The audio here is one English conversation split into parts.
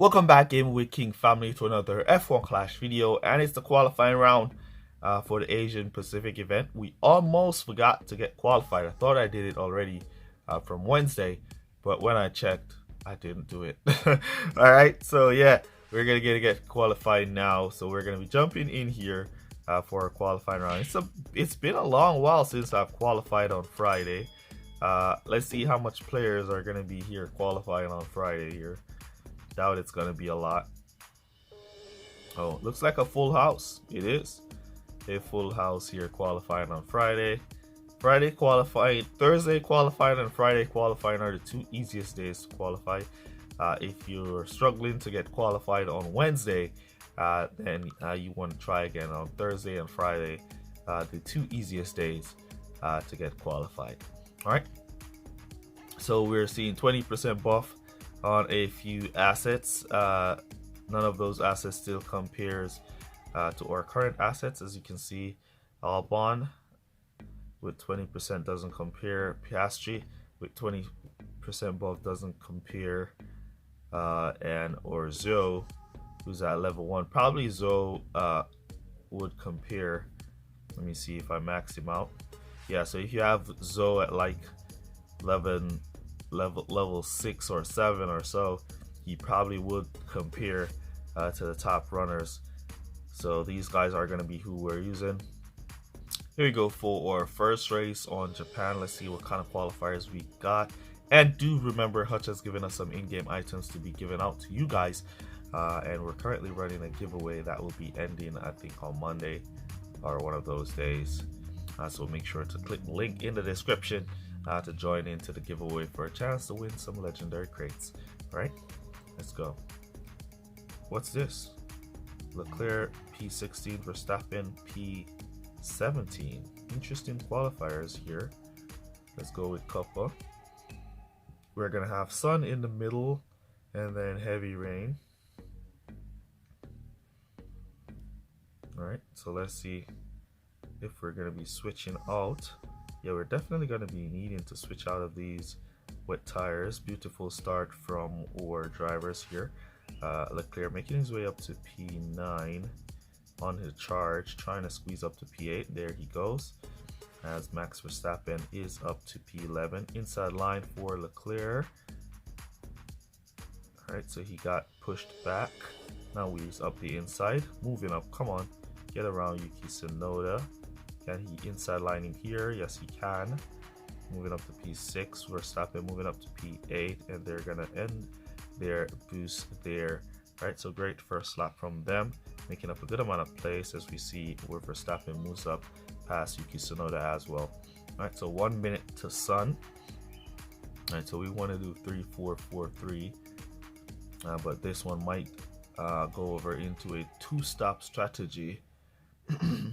Welcome back, Game with King family, to another F1 Clash video, and it's the qualifying round for the Asian Pacific event. We almost forgot to get qualified. I thought I did it already from Wednesday, but when I checked, I didn't do it. All right, so yeah, we're gonna get qualified now. So we're gonna be jumping in here for our qualifying round. It's been a long while since I've qualified on Friday. Let's see how much players are gonna be here qualifying on Friday here. Doubt it's gonna be a lot. Oh, looks like a full house. It is a full house here qualifying on Friday. Friday qualifying, Thursday qualifying, and Friday qualifying are the two easiest days to qualify. If you're struggling to get qualified on Wednesday, then you want to try again on Thursday and Friday, the two easiest days to get qualified. All right. So we're seeing 20% buff on a few assets. None of those assets still compares to our current assets. As you can see, Albon with 20% doesn't compare. Piastri with 20% buff doesn't compare. Or Zoe, who's at level 1. Probably Zoe would compare. Let me see if I max him out. Yeah, so if you have Zoe at like level 6 or 7 or so, he probably would compare to the top runners. So these guys are going to be who we're using. Here we go for our first race on Japan. Let's see what kind of qualifiers we got. And do remember, Hutch has given us some in-game items to be given out to you guys, and we're currently running a giveaway that will be ending, I think, on Monday or one of those days. So make sure to click the link in the description to join into the giveaway for a chance to win some legendary crates. All right, let's go. What's this? Leclerc P16, Verstappen P17. Interesting qualifiers here. Let's go with Coppa. We're gonna have sun in the middle and then heavy rain. All right, so let's see if we're gonna be switching out. Yeah, we're definitely going to be needing to switch out of these wet tires. Beautiful start from our drivers here. Leclerc making his way up to P9 on his charge, trying to squeeze up to P8. There he goes, as Max Verstappen is up to P11. Inside line for Leclerc. Alright, so he got pushed back. Now he's up the inside. Moving up, come on. Get around Yuki Tsunoda. Can he inside lining here? Yes, he can. Moving up to P6. Verstappen moving up to P8, and they're gonna end their boost there. All right, so great first lap from them, making up a good amount of place as we see where Verstappen moves up past Yuki Tsunoda as well. All right, so 1 minute to sun. All right, so we want to do 3-4-4-3, but this one might go over into a two-stop strategy.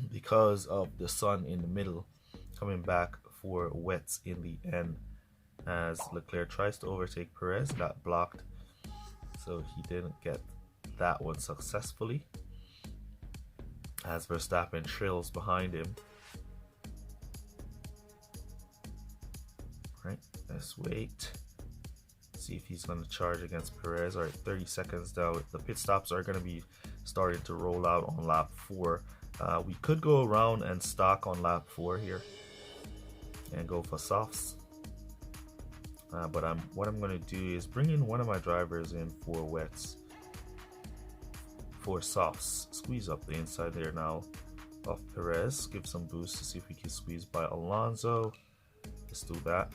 Because of the sun in the middle coming back for wets in the end, as Leclerc tries to overtake Perez, got blocked, so he didn't get that one successfully, as Verstappen trails behind him. Right, let's wait, see if he's going to charge against Perez. All right, 30 seconds down. The pit stops are going to be starting to roll out on lap 4. We could go around and stock on lap 4 here and go for softs, but what I'm going to do is bring in one of my drivers in for wets, for softs. Squeeze up the inside there now of Perez, give some boost to see if we can squeeze by Alonso. Let's do that.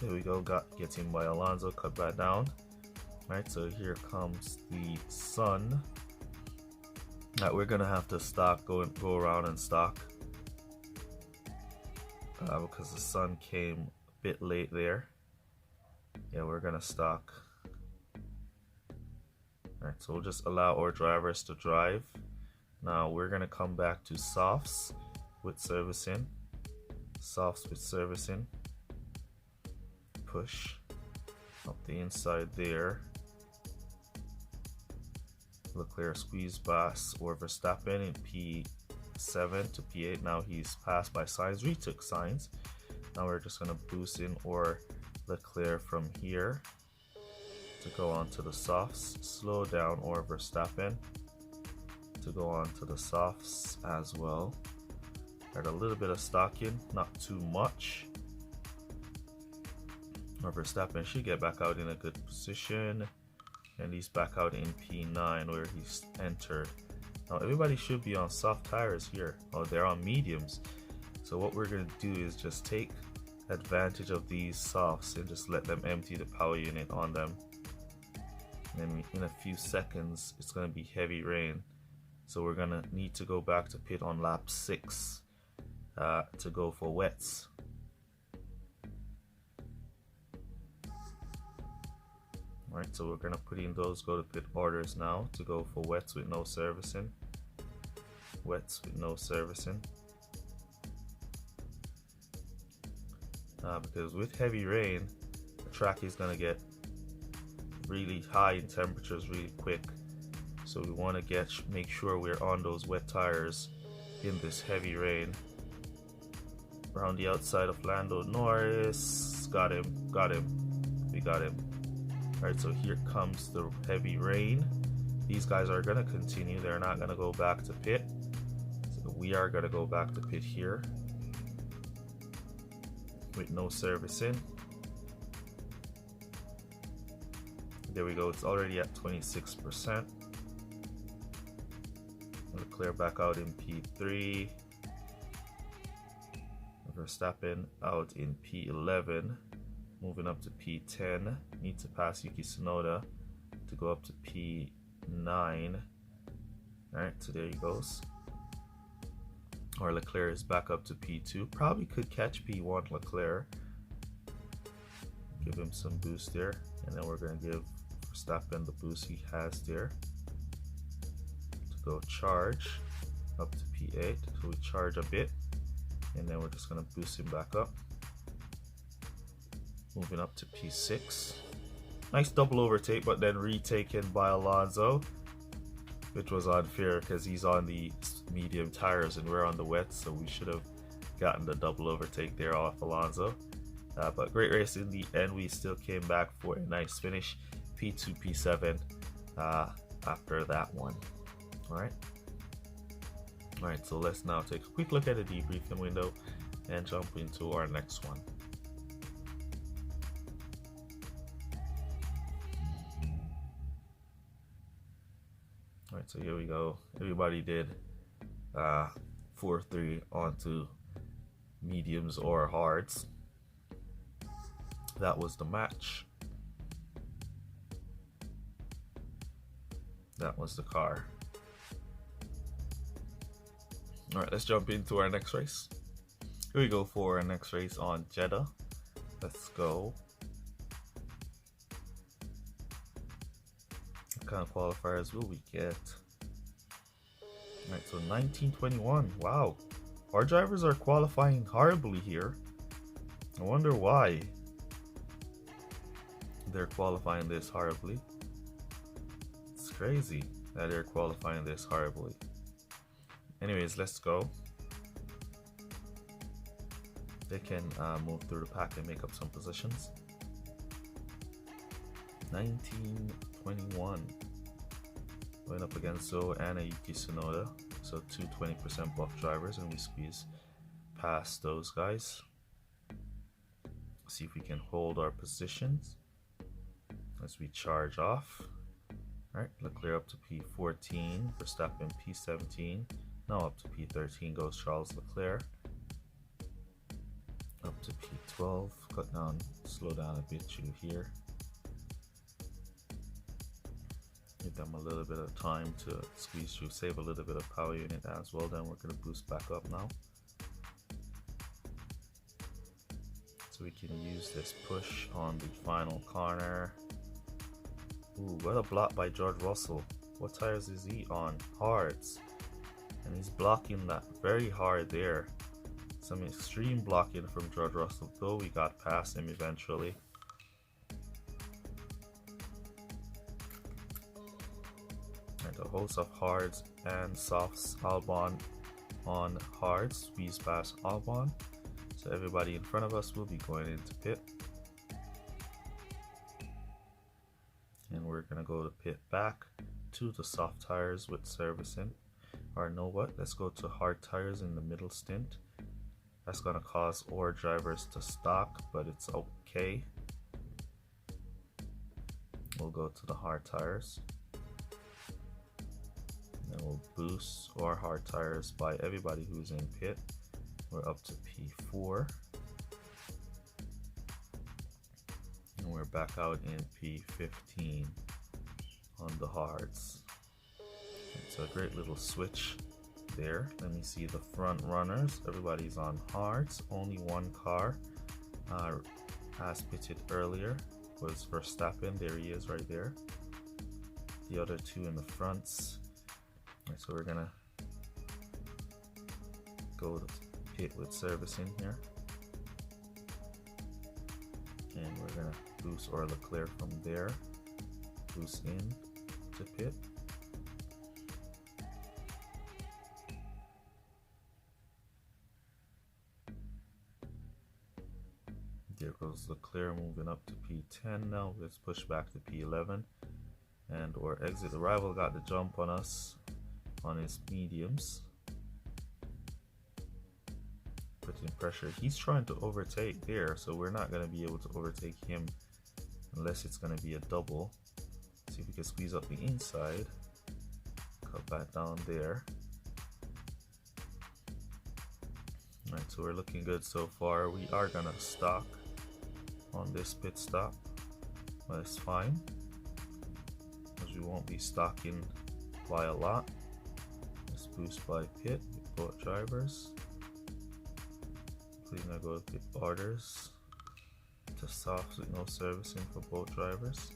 There we go, gets in by Alonso, cut that down. All right, so here comes the sun. We're gonna have to stock, go around and stock, because the sun came a bit late there. Yeah, we're gonna stock. Alright, so we'll just allow our drivers to drive. Now we're gonna come back to softs with servicing. Softs with servicing. Push up the inside there. Leclerc squeeze pass or Verstappen in P7 to P8. Now he's passed by Sainz, retook Sainz. Now we're just going to boost in or Leclerc from here. to go on to the softs, slow down, or Verstappen to go on to the softs as well. Got a little bit of stocking, not too much. Or Verstappen should get back out in a good position, and he's back out in P9 where he's entered. Now everybody should be on soft tires here. Oh, they're on mediums. So what we're going to do is just take advantage of these softs and just let them empty the power unit on them. And then in a few seconds it's going to be heavy rain. So we're going to need to go back to pit on lap 6 to go for wets. Alright, so we're going to put in those go to pit orders now to go for wets with no servicing. Wets with no servicing. Because with heavy rain, the track is going to get really high in temperatures really quick. So we want to make sure we're on those wet tires in this heavy rain. Around the outside of Lando Norris. Got him. We got him. Alright, so here comes the heavy rain. These guys are going to continue. They're not going to go back to pit. So we are going to go back to pit here with no servicing. There we go. It's already at 26%. We'll clear back out in P3. Verstappen out in P11. Moving up to P10. Need to pass Yuki Tsunoda to go up to P9. Alright, so there he goes. Or Leclerc is back up to P2. Probably could catch P1 Leclerc. Give him some boost there. And then we're going to give Verstappen the boost he has there. To go charge up to P8. So we charge a bit. And then we're just going to boost him back up. Moving up to P6. Nice double overtake, but then retaken by Alonso, which was unfair because he's on the medium tires and we're on the wet, so we should have gotten the double overtake there off Alonso. But great race in the end. We still came back for a nice finish. P2, P7 after that one. Alright, so let's now take a quick look at the debriefing window and jump into our next one. Alright, so here we go. Everybody did 4-3 onto mediums or hards. That was the match. That was the car. Alright, let's jump into our next race. Here we go for our next race on Jeddah. Let's go. What kind of qualifiers will we get? Alright, so 1921. Wow. Our drivers are qualifying horribly here. I wonder why they're qualifying this horribly. It's crazy that they're qualifying this horribly. Anyways, let's go. They can move through the pack and make up some positions. 1921. Going up against Zoe and a Yuki Tsunoda. So two 20% buff drivers, and we squeeze past those guys. See if we can hold our positions as we charge off. Alright, Leclerc up to P14, Verstappen P17. Now up to P13 goes Charles Leclerc. Up to P12, cut down, slow down a bit through here. Give them a little bit of time to squeeze through, save a little bit of power unit as well. Then we're going to boost back up now. So we can use this push on the final corner. Ooh, what a block by George Russell. What tires is he on? Hards. And he's blocking that very hard there. Some extreme blocking from George Russell, though we got past him eventually. And a host of hards and softs. Albon on hards, squeeze past Albon. So everybody in front of us will be going into pit. gonna go to pit back to the soft tires with servicing. Or know what? Let's go to hard tires in the middle stint. That's gonna cause ore drivers to stock, but it's okay. We'll go to the hard tires. And then we'll boost our hard tires by everybody who's in pit. We're up to P4. And we're back out in P15 on the hards. It's a great little switch there. Let me see the front runners. Everybody's on hards. Only one car as pitted earlier was Verstappen. There he is right there. The other two in the fronts. Right, so we're gonna go to pit with servicing here. And we're gonna boost or Leclerc from there. Boost in to pit. There goes Leclerc moving up to P10 now. Let's push back to P11 and or exit. The rival got the jump on us on his mediums. Putting pressure. He's trying to overtake there, so we're not going to be able to overtake him unless it's going to be a double. See if we can squeeze up the inside. Cut back down there. Alright, so we're looking good so far. We are going to stock on this pit stop, but it's fine because we won't be stocking by a lot. Let's boost by pit with both drivers. Please now go to pit orders to softs with no servicing for both drivers.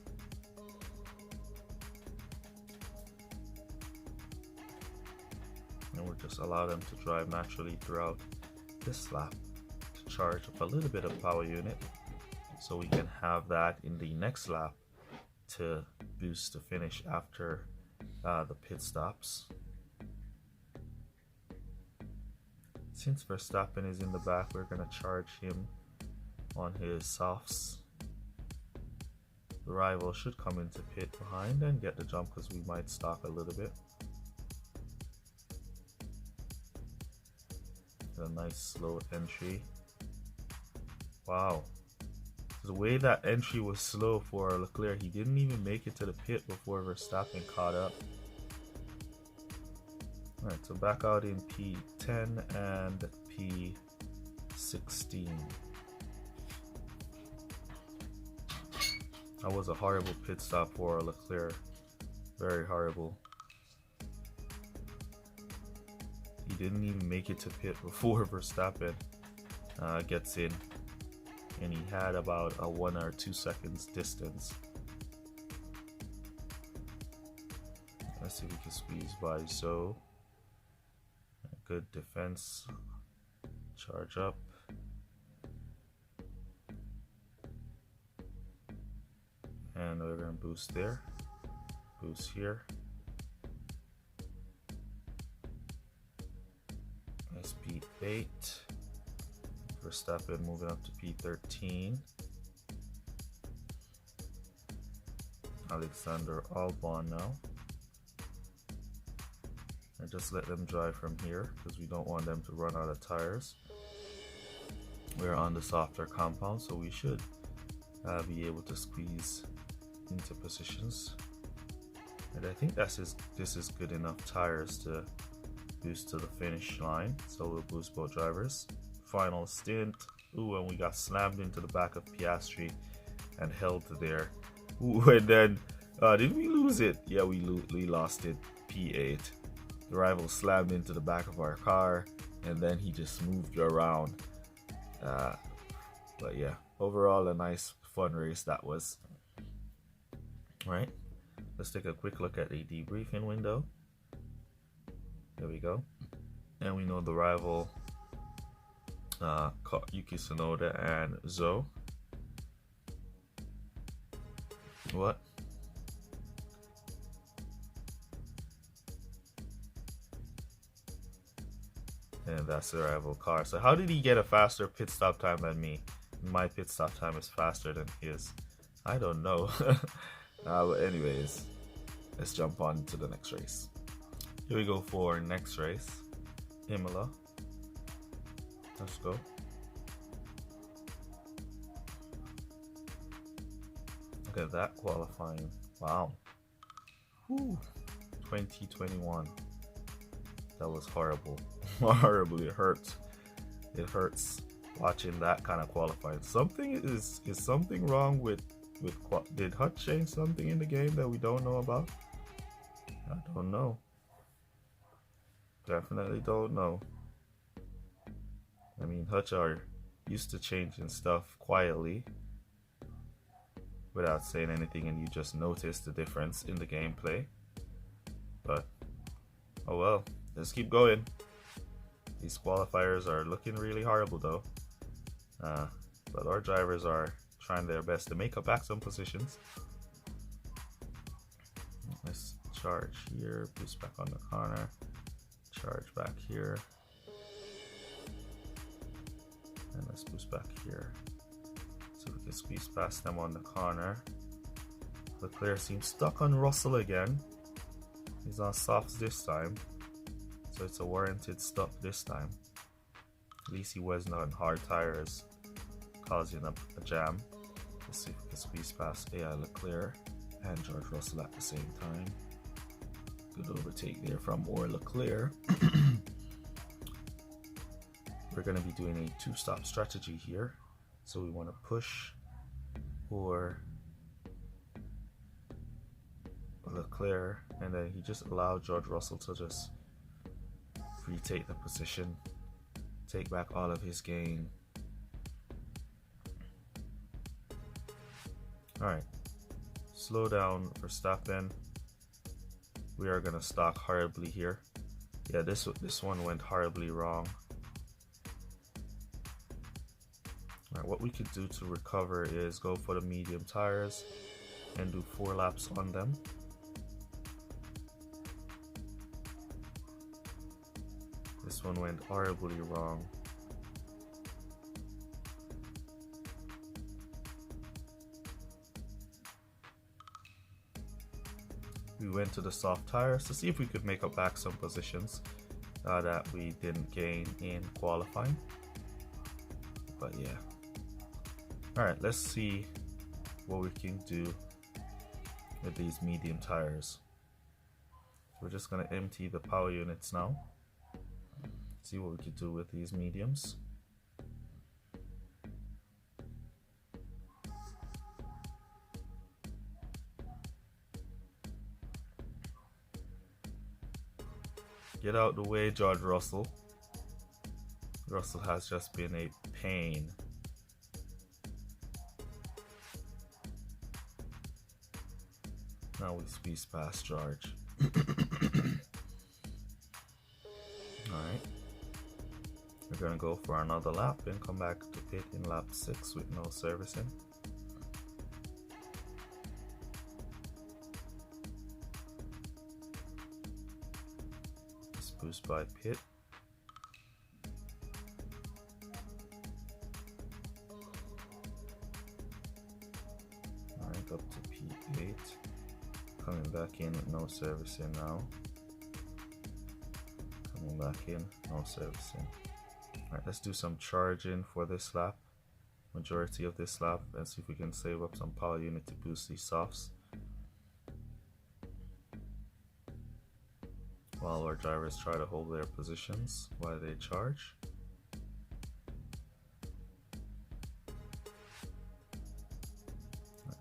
And we'll just allow them to drive naturally throughout this lap to charge up a little bit of power unit, so we can have that in the next lap to boost the finish after the pit stops. Since Verstappen is in the back, we're going to charge him on his softs. The rival should come into pit behind and get the jump because we might stock a little bit. A nice slow entry. Wow. The way that entry was slow for Leclerc, he didn't even make it to the pit before Verstappen caught up. Alright, so back out in P10 and P16. That was a horrible pit stop for Leclerc. Very horrible. He didn't even make it to pit before Verstappen gets in. And he had about a 1 or 2 seconds distance. Let's see if we can squeeze by Zoe. Good defense. Charge up. And we're going to boost there. Boost here. Nice P8. Verstappen moving up to P13. Alexander Albon now. And just let them drive from here because we don't want them to run out of tires. We're on the softer compound, so we should be able to squeeze into positions. And I think this is good enough tires to boost to the finish line. So we'll boost both drivers. Final stint. Ooh, and we got slammed into the back of Piastri and held there. Ooh, and then did we lose it? Yeah, we lost it. P8. The rival slammed into the back of our car, and then he just moved around. But yeah, overall a nice fun race that was. Right, let's take a quick look at the debriefing window. There we go. And we know the rival Yuki Tsunoda and Zoe. What? And that's the rival car. So how did he get a faster pit stop time than me? My pit stop time is faster than his. I don't know. But anyways, let's jump on to the next race. Here we go for next race, Imola. Let's go. Look at that qualifying. Wow. Whew. 2021. That was horrible. Horrible. It hurts. It hurts watching that kind of qualifying. Something is something wrong with did Hutch change something in the game that we don't know about? I don't know. Definitely don't know. I mean, Hutch are used to changing stuff quietly without saying anything, and you just notice the difference in the gameplay. But oh well, let's keep going. These qualifiers are looking really horrible though. But our drivers are trying their best to make up back some positions. Let's charge here, boost back on the corner, charge back here, and let's boost back here so we can squeeze past them on the corner. Leclerc seems stuck on Russell again. He's on softs this time, so it's a warranted stop this time. At least he wasn't on hard tires causing a jam. Let's see if we can squeeze past AI Leclerc and George Russell at the same time. Good overtake there from Leclerc. We're going to be doing a two-stop strategy here. So we want to push for Leclerc, and then he just allowed George Russell to just retake the position, take back all of his gain. Alright, slow down Verstappen. We are gonna stock horribly here. Yeah, this one went horribly wrong. Alright, what we could do to recover is go for the medium tires and do 4 laps on them. This one went horribly wrong. We went to the soft tires to see if we could make up back some positions that we didn't gain in qualifying. But yeah. Alright, let's see what we can do with these medium tires. We're just going to empty the power units now. See what we can do with these mediums. Get out the way, George Russell. Russell has just been a pain. Now we squeeze past George. Alright. We're gonna go for another lap and come back to pit in lap 6 with no servicing. Let's boost by pit. Alright, up to P8. Coming back in with no servicing now. Coming back in, no servicing. Alright, let's do some charging for this lap, majority of this lap, and see if we can save up some power unit to boost these softs while our drivers try to hold their positions while they charge.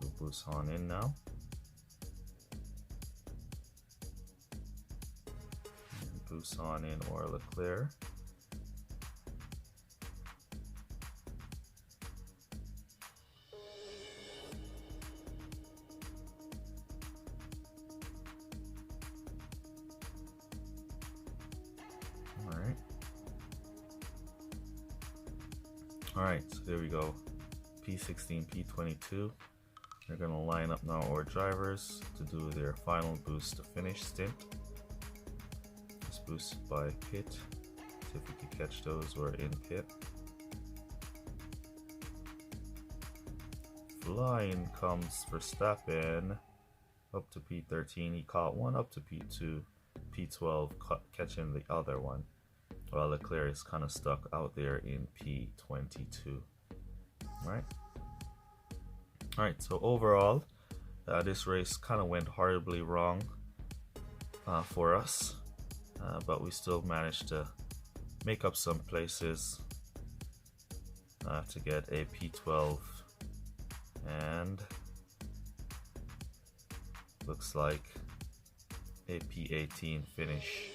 We'll boost on in now. And boost on in or Leclerc. Alright, so there we go. P16, P22. We're going to line up now our drivers to do their final boost to finish stint. Let's boost by pit. See if we can catch those who are in pit. Flying comes Verstappen. up to P13, he caught one up to P2, P12 catching the other one, while Leclerc is kind of stuck out there in P22. Alright, so overall, this race kind of went horribly wrong for us, but we still managed to make up some places to get a P12 and looks like a P18 finish.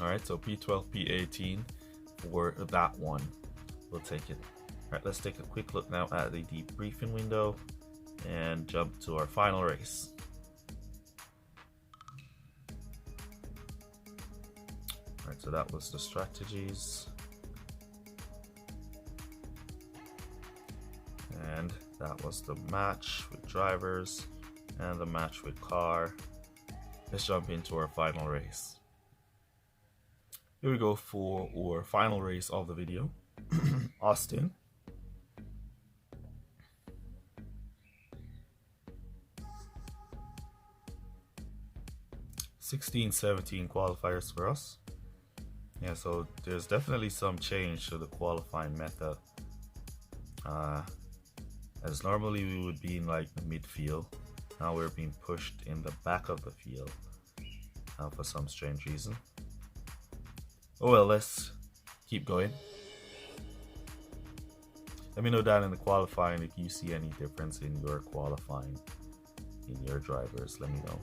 Alright, so P12, P18 for that one. We'll take it. Alright, let's take a quick look now at the debriefing window and jump to our final race. Alright, so that was the strategies. And that was the match with drivers and the match with car. Let's jump into our final race. Here we go for our final race of the video. Austin. (16-17) qualifiers for us. Yeah, so there's definitely some change to the qualifying method. As normally we would be in like the midfield, now we're being pushed in the back of the field for some strange reason. Oh well, let's keep going. Let me know down in the qualifying if you see any difference in your qualifying in your drivers. Let me know.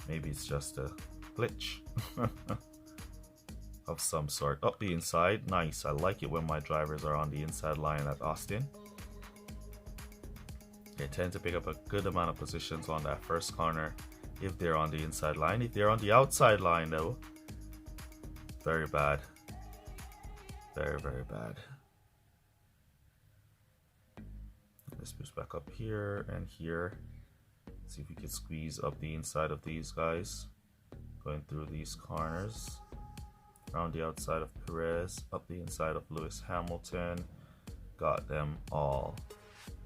Maybe it's just a glitch of some sort. Up the inside, nice. I like it when my drivers are on the inside line at Austin. They tend to pick up a good amount of positions on that first corner if they're on the inside line. If they're on the outside line though, very bad. Very, very bad. Let's push back up here and here. See if we can squeeze up the inside of these guys. Going through these corners. Around the outside of Perez. Up the inside of Lewis Hamilton. Got them all.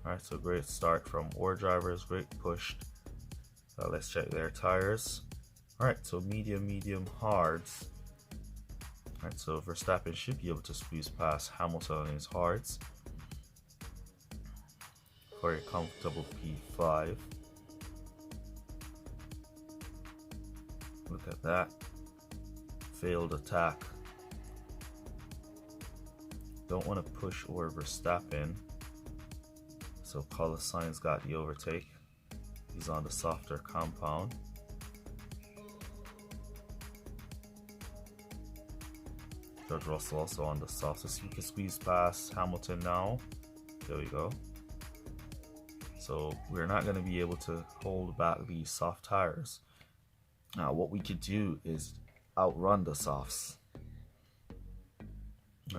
Alright, so great start from our drivers. Great push. Let's check their tires. Alright, so medium, hards. Alright, so Verstappen should be able to squeeze past Hamilton on his hards for a comfortable P5. Look at that. Failed attack. Don't want to push over Verstappen. So Carlos Sainz got the overtake. He's on the softer compound. George Russell also on the soft, so you can squeeze past Hamilton now. There we go. So we're not going to be able to hold back these soft tires. Now what we could do is outrun the softs.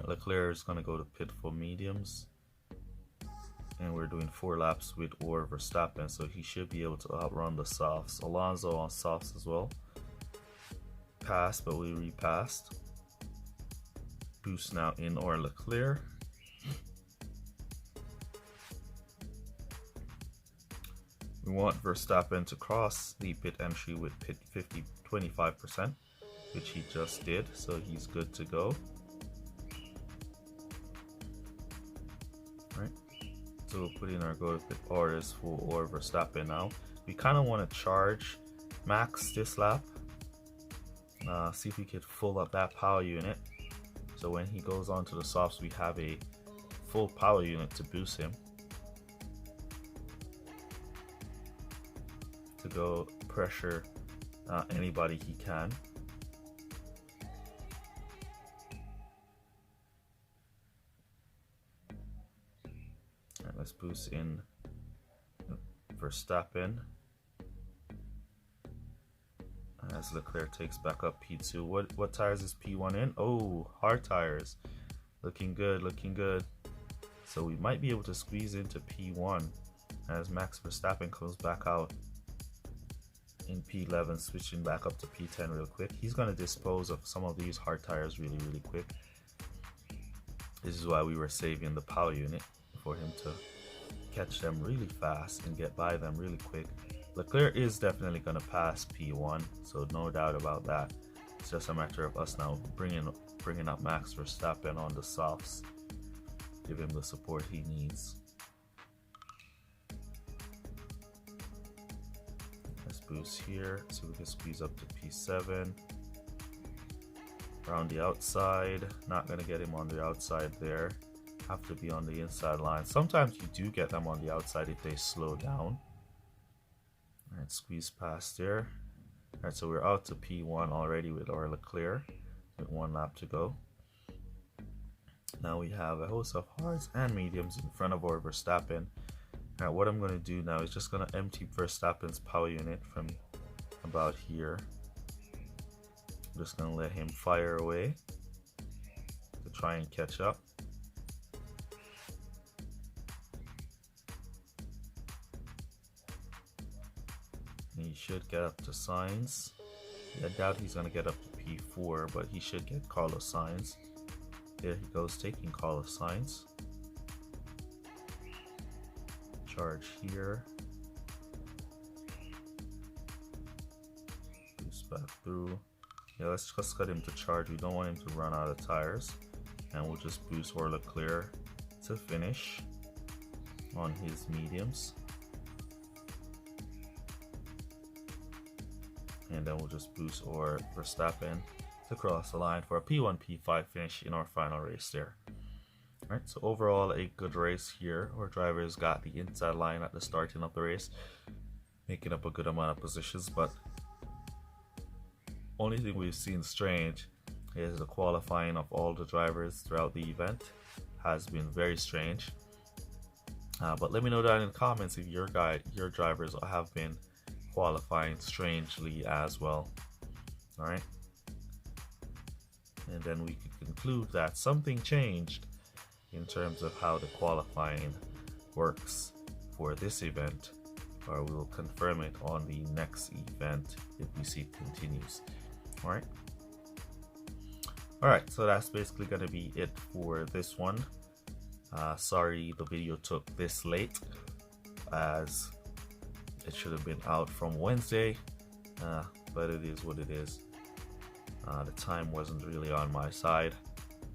Leclerc is going to go to pit for mediums. And we're doing 4 laps with or Verstappen, so he should be able to outrun the softs. Alonso on softs as well. Passed, but we repassed. Boost now in or Leclerc. We want Verstappen to cross the pit entry with pit 25%, which he just did, so he's good to go. Right. So we'll put in our go to pit orders for or Verstappen now. We kind of want to charge Max this lap. See if we could fill up that power unit. So when he goes on to the softs, we have a full power unit to boost him. To go pressure anybody he can. And let's boost in Verstappen. As Leclerc takes back up P2. What tires is P1 in? Oh, hard tires. Looking good, looking good. So we might be able to squeeze into P1 as Max Verstappen comes back out in P11, switching back up to P10 real quick. He's going to dispose of some of these hard tires really quick. This is why we were saving the power unit for him to catch them really fast and get by them really quick. Leclerc is definitely going to pass P1, so no doubt about that. It's just a matter of us now bringing up Max Verstappen on the softs, give him the support he needs. Let's boost here so we can squeeze up to P7. Around the outside, not going to get him on the outside there. Have to be on the inside line. Sometimes you do get them on the outside if they slow down. Alright, squeeze past there. Alright, so we're out to P1 already with our Leclerc with 1 lap to go. Now we have a host of hards and mediums in front of our Verstappen. Alright, what I'm going to do now is just going to empty Verstappen's power unit from about here. I'm just going to let him fire away to try and catch up. He should get up to Sainz. I doubt he's going to get up to P4, but he should get Carlos Sainz. There he goes, taking Carlos Sainz. Charge here. Boost back through. Yeah, let's just cut him to charge. We don't want him to run out of tires. And we'll just boost our Leclerc to finish on his mediums. And then we'll just boost our Verstappen to cross the line for a P1, P5 finish in our final race there. Alright, so overall a good race here. Our drivers got the inside line at the starting of the race, making up a good amount of positions, but only thing we've seen strange is the qualifying of all the drivers throughout the event has been very strange. But let me know down in the comments if your drivers have been qualifying strangely as well. Alright, and then we could conclude that something changed in terms of how the qualifying works for this event, or we will confirm it on the next event if we see it continues. Alright, so that's basically going to be it for this one. Sorry the video took this late, as it should have been out from Wednesday, but it is what it is. The time wasn't really on my side,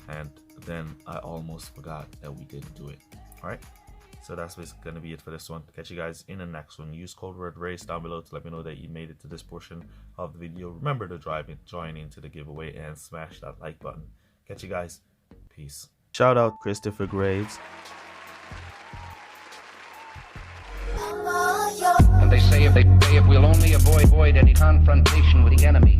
and then I almost forgot that we didn't do it. Alright, so that's basically going to be it for this one. Catch you guys in the next one. Use code word RACE down below to let me know that you made it to this portion of the video. Remember to join into the giveaway and smash that like button. Catch you guys. Peace. Shout out Christopher Graves. And they say if we'll only avoid any confrontation with the enemy,